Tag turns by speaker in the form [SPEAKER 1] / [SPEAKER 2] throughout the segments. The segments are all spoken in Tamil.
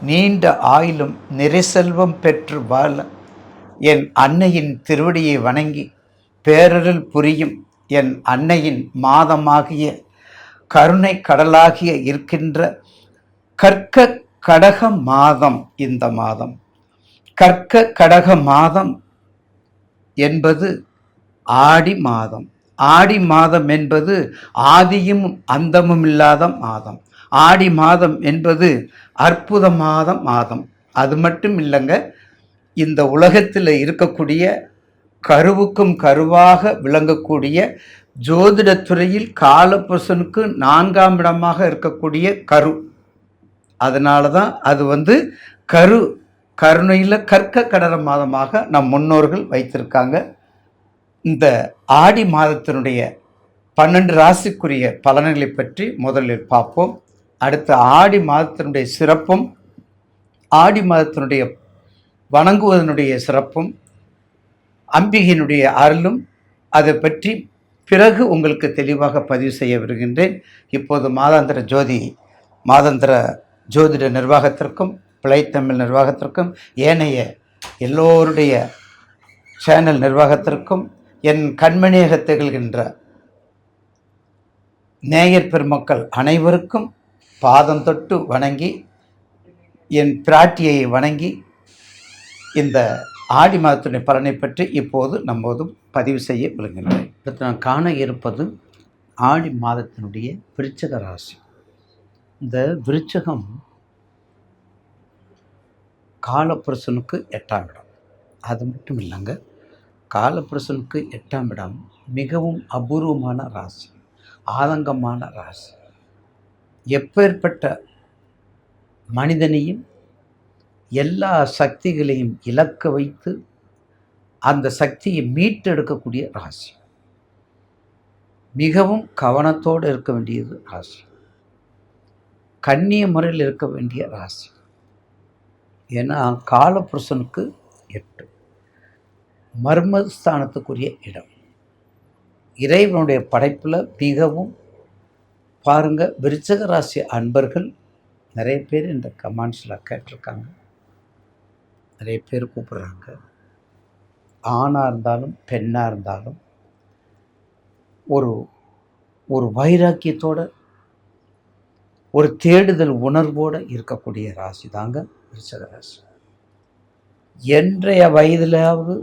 [SPEAKER 1] நீண்ட ஆயுளும் நிறை செல்வம் பெற்று வாழ என் அன்னையின் திருவடியை வணங்கி பேரருள் புரியும் என் அன்னையின் மாதமாகிய கருணை கடலாகிய இருக்கின்ற கற்க கடக மாதம். இந்த மாதம் கற்க கடக மாதம் என்பது ஆடி மாதம். ஆடி மாதம் என்பது ஆதியும் அந்தமும் இல்லாத மாதம். ஆடி மாதம் என்பது அற்புதமான மாதம். அது மட்டும் இல்லைங்க, இந்த உலகத்தில் இருக்கக்கூடிய கருவுக்கும் கருவாக விளங்கக்கூடிய ஜோதிடத்துறையில் காலபுருஷனுக்கு 4ஆம் இடமாக இருக்கக்கூடிய கரு. அதனால தான் அது கருணையில் கற்க கடக மாதமாக நம் முன்னோர்கள் வைத்திருக்காங்க. இந்த ஆடி மாதத்தினுடைய 12 ராசிக்குரிய பலன்களை பற்றி முதலில் பார்ப்போம். அடுத்த ஆடி மாதத்தினுடைய சிறப்பும், ஆடி மாதத்தினுடைய வணங்குவதனுடைய சிறப்பும், அம்பிகையினுடைய அருளும் அதை பற்றி பிறகு உங்களுக்கு தெளிவாக பதிவு செய்ய வருகின்றேன். இப்போது மாதாந்திர ஜோதிட நிர்வாகத்திற்கும் பிழைத்தமிழ் நிர்வாகத்திற்கும் ஏனைய எல்லோருடைய சேனல் நிர்வாகத்திற்கும் என் கண்மணியாக திகழ்கின்ற நேயர் பெருமக்கள் அனைவருக்கும் பாதம் தொட்டு வணங்கி என் பிராட்டியை வணங்கி இந்த ஆடி மாதத்துடைய பலனை பற்றி இப்போது நம்மோது பதிவு செய்ய விரும்புகின்றேன். அடுத்து நான் காண இருப்பது ஆடி மாதத்தினுடைய விருச்சிக ராசி. இந்த விருச்சிகம் காலபுருஷனுக்கு 8ஆம் இடம். அது மட்டும் இல்லைங்க, காலபுருஷனுக்கு 8ஆம் இடம் மிகவும் அபூர்வமான ராசி, ஆதங்கமான ராசி. எப்பேற்பட்ட மனிதனையும் எல்லா சக்திகளையும் இலக்க வைத்து அந்த சக்தியை மீட்டெடுக்கக்கூடிய ராசி. மிகவும் கவனத்தோடு இருக்க வேண்டியது ராசி. கண்ணிய முறையில் இருக்க வேண்டிய ராசி. ஏன்னா காலபுருஷனுக்கு 8 மர்மஸ்தானத்துக்குரிய இடம். இறைவனுடைய படைப்பில் மிகவும் பாருங்க, விருச்சிக ராசி அன்பர்கள் நிறைய பேர் இந்த கமெண்ட்ஸில் கேட்டிருக்காங்க, நிறைய பேர் கூப்பிடுறாங்க. ஆணாக இருந்தாலும் பெண்ணாக இருந்தாலும் ஒரு வைராக்கியத்தோட ஒரு தேடுதல் உணர்வோடு இருக்கக்கூடிய ராசி தாங்க விருச்சிக ராசி. என்றைய வயதிலாவது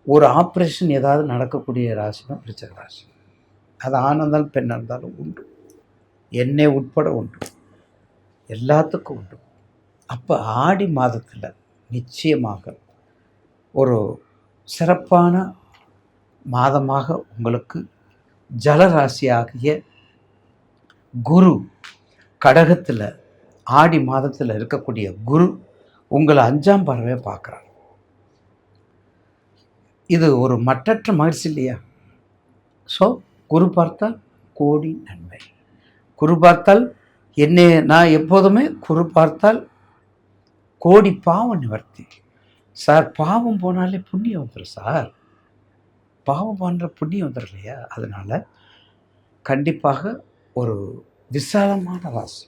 [SPEAKER 1] ஒரு ஆப்ரேஷன் ஏதாவது நடக்கக்கூடிய ராசி தான் விருச்சிக ராசி. அது ஆணாக இருந்தாலும் பெண்ணாக இருந்தாலும் உண்டு, என்னை உட்பட உண்டு, எல்லாத்துக்கும் உண்டு. அப்போ ஆடி மாதத்தில் நிச்சயமாக ஒரு சிறப்பான மாதமாக உங்களுக்கு ஜலராசியாகிய குரு கடகத்தில் ஆடி மாதத்தில் இருக்கக்கூடிய குரு உங்களை 5ஆம் பார்வையை பார்க்குறார். இது ஒரு மற்றற்ற மகிழ்ச்சி இல்லையா? ஸோ குரு பார்த்தால் கோடி நன்மை. குரு பார்த்தால் நான் எப்போதுமே குரு பார்த்தால் கோடி பாவ நிவர்த்தி. சார் பாவம் போனாலே புண்ணியம் வந்துடும் சார், பாவம் பண்ணுற புண்ணியம் வந்துடும் இல்லையா? அதனால் கண்டிப்பாக ஒரு விசாலமான ராசி.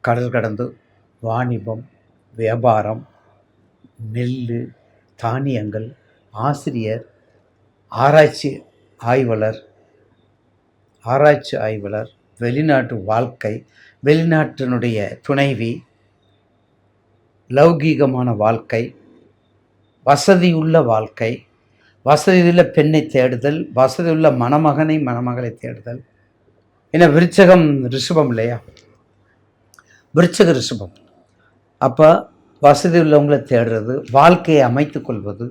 [SPEAKER 1] கடல் கடந்து வாணிபம், வியாபாரம், நெல், தானியங்கள், ஆசிரியர், ஆராய்ச்சி ஆய்வாளர், வெளிநாட்டு வாழ்க்கை, வெளிநாட்டினுடைய துணைவி, லௌகீகமான வாழ்க்கை, வசதியுள்ள வாழ்க்கை, வசதியுள்ள பெண்ணை தேடுதல், வசதியுள்ள மணமகளை தேடுதல். ஏன்னா விருச்சகம் ரிஷபம் இல்லையா? விருச்சக ரிஷபம். அப்போ வசதி உள்ளவங்களை தேடுறது, வாழ்க்கையை அமைத்து கொள்வது,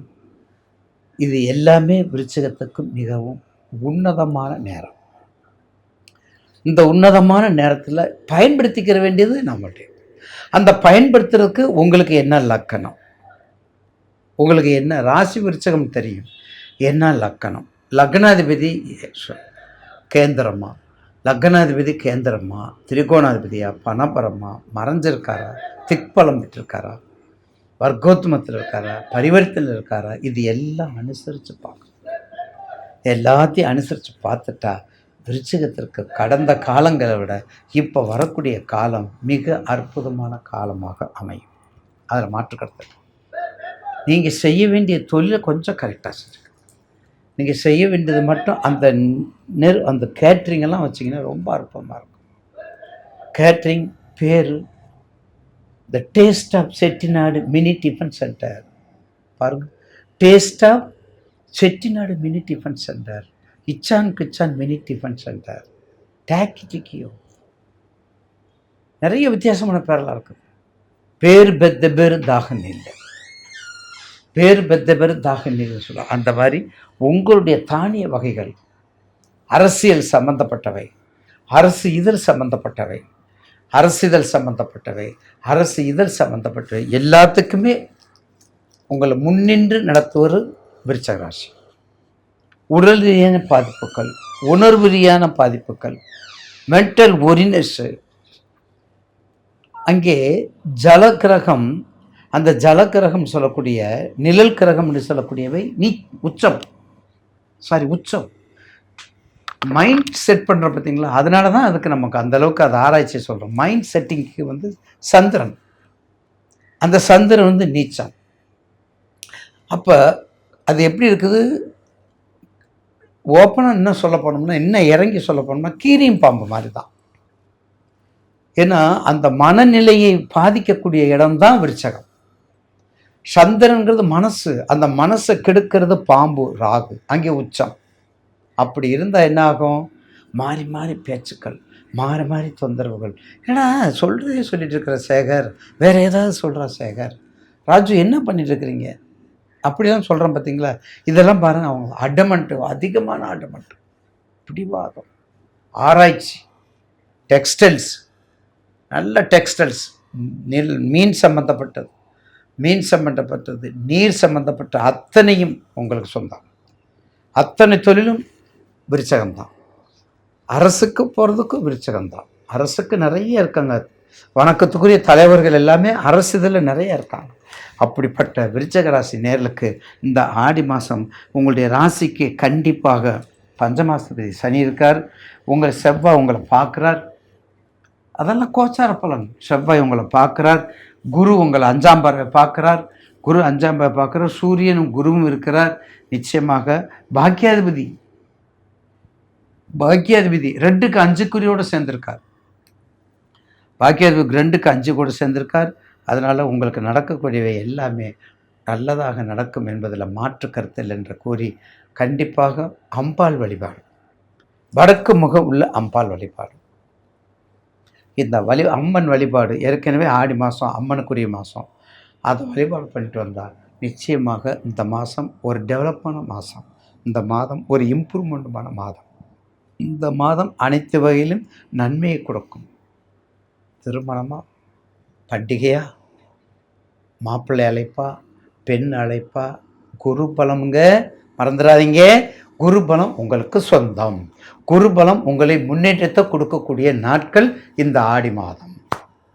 [SPEAKER 1] இது எல்லாமே விருச்சகத்துக்கு மிகவும் உன்னதமான நேரம். இந்த உன்னதமான நேரத்தில் பயன்படுத்திக்கிற வேண்டியது நம்மளுடைய. அந்த பயன்படுத்துறதுக்கு உங்களுக்கு என்ன லக்கணம், உங்களுக்கு என்ன ராசி விருச்சகம் தெரியும், என்ன லக்கணம், லக்னாதிபதி கேந்திரமா, லக்னாதிபதி கேந்திரமா, திரிகோணாதிபதியா, பணபரமா, மறைஞ்சிருக்காரா, திக்பலம் விட்டுருக்காரா, வர்க்கோத்தமத்தில் இருக்காரா, பரிவர்த்தனையில் இருக்காரா, இது எல்லாம் அனுசரித்து பார்க்கணும். எல்லாத்தையும் அனுசரித்து பார்த்துட்டா விருச்சிகத்திற்கு கடந்த காலங்களை விட இப்போ வரக்கூடிய காலம் மிக அற்புதமான காலமாக அமையும். அதில் மாற்றுக்கிறது. நீங்கள் செய்ய வேண்டிய தொழிலை கொஞ்சம் கரெக்டாக செஞ்சுக்கணும். நீங்கள் செய்ய வேண்டியது மட்டும் அந்த கேட்ரிங்கெல்லாம் வச்சிங்கன்னா ரொம்ப அற்புதமாக இருக்கும். கேட்ரிங் பேர் the taste of Chettinad mini tiffin centre. பாருங்கள், taste of Chettinad mini tiffin centre, இச்சான் கிச்சான் மினி டிஃபன் சென்டர், டேக்கி டிக்கியோ, நிறைய வித்தியாசமான பேரெல்லாம் இருக்குது. பேர் பெத்த பேர் தாகம் இல்லை, பேர் பெத்த பேர் தாகம் இல்லை சொல்லுவாங்க. அந்த மாதிரி உங்களுடைய தானிய வகைகள் அரசியல் சம்பந்தப்பட்டவை, அரசு இதழ் சம்பந்தப்பட்டவை, அரசிதழ் சம்பந்தப்பட்டவை, அரசு இதழ் சம்பந்தப்பட்டவை எல்லாத்துக்குமே உங்களை முன்னின்று நடத்துவது விருச்சிக ராசி. உடல் ரீதியான பாதிப்புகள், உணர்வு ரீதியான பாதிப்புகள், மென்டல் ஒரினஸ்ஸு. அங்கே ஜலக்கிரகம், அந்த ஜலக்கிரகம் சொல்லக்கூடிய நிழல் கிரகம் என்று சொல்லக்கூடியவை உச்சம் மைண்ட் செட் பண்ணுற பார்த்தீங்களா. அதனால தான் அதுக்கு நமக்கு அந்தளவுக்கு அது ஆராய்ச்சி சொல்கிறோம். மைண்ட் செட்டிங்க்கு சந்திரன், அந்த சந்திரன் நீச்சம். அப்போ அது எப்படி இருக்குது, ஓப்பனாக இன்னும் சொல்ல போனோம்னா, இன்னும் இறங்கி சொல்ல போனோம்னா கீரியும் பாம்பு மாதிரி தான். ஏன்னா அந்த மனநிலையை பாதிக்கக்கூடிய இடம்தான் விருச்சகம். சந்திரன்கிறது மனசு, அந்த மனசை கெடுக்கிறது பாம்பு ராகு, அங்கே உச்சம். அப்படி இருந்தால் என்ன ஆகும், மாறி மாறி பேச்சுக்கள், மாறி மாறி தொந்தரவுகள். ஏன்னா சொல்கிறதே சொல்லிட்டு இருக்கிற சேகர், வேறு ஏதாவது சொல்கிறா சேகர், ராஜு என்ன பண்ணிட்டு இருக்கிறீங்க அப்படிலாம் சொல்கிறேன் பார்த்தீங்களா. இதெல்லாம் பாருங்கள், அவங்க அடமெண்ட்டு, அதிகமான அடமெண்ட்டு, பிடிவாதம், ஆராய்ச்சி, டெக்ஸ்டைல்ஸ், நல்ல டெக்ஸ்டைல்ஸ், மீன் சம்மந்தப்பட்டது, நீர் சம்மந்தப்பட்ட அத்தனையும் உங்களுக்கு சொந்தம். அத்தனை தொழிலும் விருச்சகம்தான். அரசுக்கு போகிறதுக்கும் விருச்சகம்தான். அரசுக்கு நிறைய இருக்காங்க, வணக்கத்துக்குரிய தலைவர்கள் எல்லாமே அரசு இதில் நிறைய இருக்காங்க. அப்படிப்பட்ட விருச்சிக ராசி நேர்களுக்கு இந்த ஆடி மாதம் உங்களுடைய ராசிக்கு கண்டிப்பாக பஞ்சமாசபதி சனி இருக்கார். உங்கள் செவ்வாய் உங்களை பார்க்குறார், அதெல்லாம் கோச்சார பலன். செவ்வாய் உங்களை பார்க்குறார், குரு உங்களை 5ஆம் பார்வை பார்க்குறார், குரு 5ஆம் பார்வை பார்க்குறார், சூரியனும் குருவும் இருக்கிறார். நிச்சயமாக பாக்கியாதிபதி 2க்கு 5 சேர்ந்திருக்கார். பாக்கியாதிபதி 2க்கு 5 சேர்ந்திருக்கார். அதனால் உங்களுக்கு நடக்கக்கூடியவை எல்லாமே நல்லதாக நடக்கும் என்பதில் மாற்று கருத்தில் என்று கூறி, கண்டிப்பாக அம்பாள் வழிபாடு, வடக்கு முகம் உள்ள அம்பாள் வழிபாடு, இந்த அம்மன் வழிபாடு ஏற்கனவே ஆடி மாதம் அம்மனுக்குரிய மாதம், அதை வழிபாடு பண்ணிட்டு வந்தால் நிச்சயமாக இந்த மாதம் ஒரு டெவலப்பான மாதம், இந்த மாதம் ஒரு இம்ப்ரூவ்மெண்ட்டான மாதம், இந்த மாதம் அனைத்து வகையிலும் நன்மையை கொடுக்கும். திருமணமாக, பண்டிகையா, மாப்பிள்ளை அழைப்பா, பெண் அழைப்பா, குருபலம்ங்க மறந்துடாதீங்க. குருபலம் உங்களுக்கு சொந்தம். குருபலம் உங்களை முன்னேற்றத்தை கொடுக்கக்கூடிய நாட்கள் இந்த ஆடி மாதம்.